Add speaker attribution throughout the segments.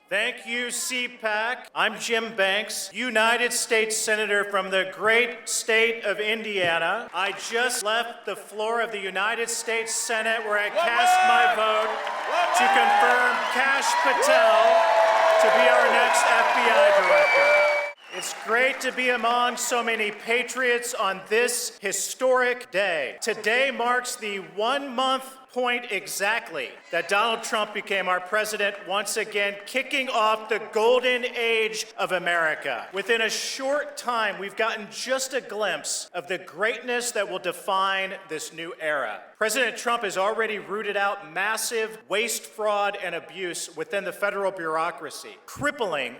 Speaker 1: Thank you, CPAC. I'm Jim Banks, United States Senator from the great state of Indiana. I just left the floor of the United States Senate where I cast my vote to confirm Kash Patel to be our next FBI director. It's great to be among so many patriots on this historic day. Today marks the 1 month point exactly that Donald Trump became our president, once again kicking off the golden age of America. Within a short time, we've gotten just a glimpse of the greatness that will define this new era. President Trump has already rooted out massive waste, fraud, and abuse within the federal bureaucracy, crippling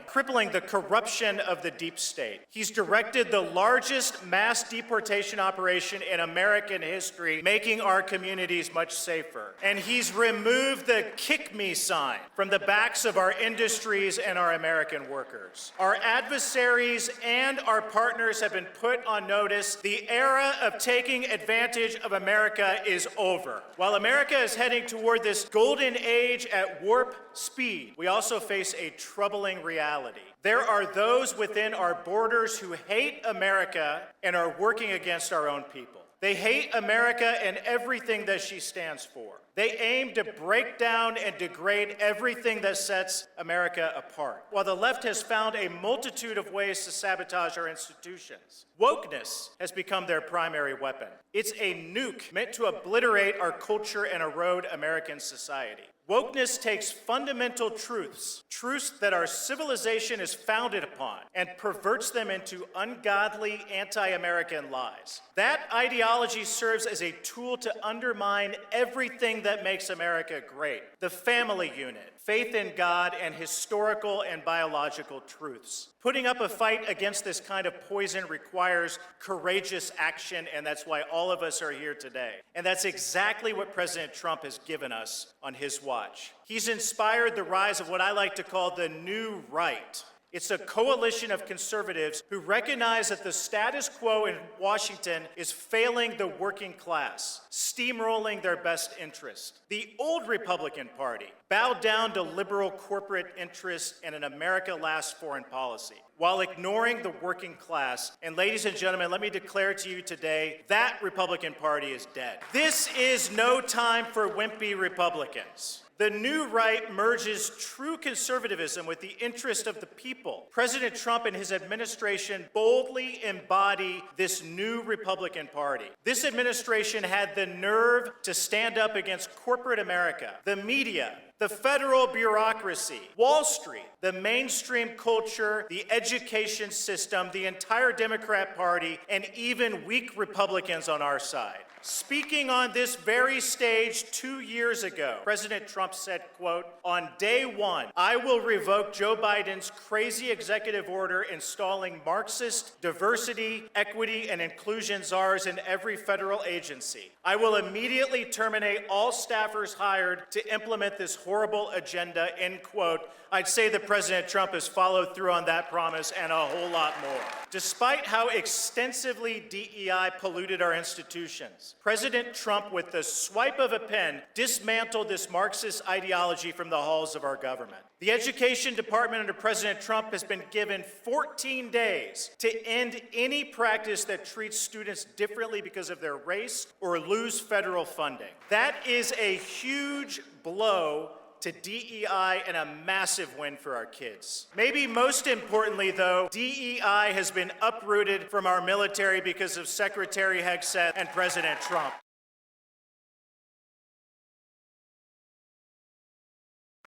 Speaker 1: the corruption of the deep state. He's directed the largest mass deportation operation in American history, making our communities much safer. And he's removed the kick me sign from the backs of our industries and our American workers. Our adversaries and our partners have been put on notice. The era of taking advantage of America is over. While America is heading toward this golden age at warp speed, we also face a troubling reality. There are those within our borders who hate America and are working against our own people. They hate America and everything that she stands for. They aim to break down and degrade everything that sets America apart. While the left has found a multitude of ways to sabotage our institutions, wokeness has become their primary weapon. It's a nuke meant to obliterate our culture and erode American society. Wokeness takes fundamental truths that our civilization is founded upon, and perverts them into ungodly anti-American lies. That ideology serves as a tool to undermine everything that makes America great: the family unit, faith in God, and historical and biological truths. Putting up a fight against this kind of poison requires courageous action, and that's why all of us are here today. And that's exactly what President Trump has given us on his watch. He's inspired the rise of what I like to call the new right. It's a coalition of conservatives who recognize that the status quo in Washington is failing the working class, steamrolling their best interest. The old Republican Party bowed down to liberal corporate interests and an America Last foreign policy, while ignoring the working class. And ladies and gentlemen, let me declare to you today, that Republican Party is dead. This is no time for wimpy Republicans. The new right merges true conservatism with the interest of the people. President Trump and his administration boldly embody this new Republican Party. This administration had the nerve to stand up against corporate America, the media, the federal bureaucracy, Wall Street, the mainstream culture, the education system, the entire Democrat Party, and even weak Republicans on our side. Speaking on this very stage 2 years ago, President Trump said, quote, "On day one, I will revoke Joe Biden's crazy executive order installing Marxist diversity, equity, and inclusion czars in every federal agency. I will immediately terminate all staffers hired to implement this horrible agenda," end quote. I'd say that President Trump has followed through on that promise and a whole lot more. Despite how extensively DEI polluted our institutions, President Trump, with the swipe of a pen, dismantled this Marxist ideology from the halls of our government. The Education Department under President Trump has been given 14 days to end any practice that treats students differently because of their race or lose federal funding. That is a huge blow to DEI and a massive win for our kids. Maybe most importantly, though, DEI has been uprooted from our military because of Secretary Hegseth and President Trump.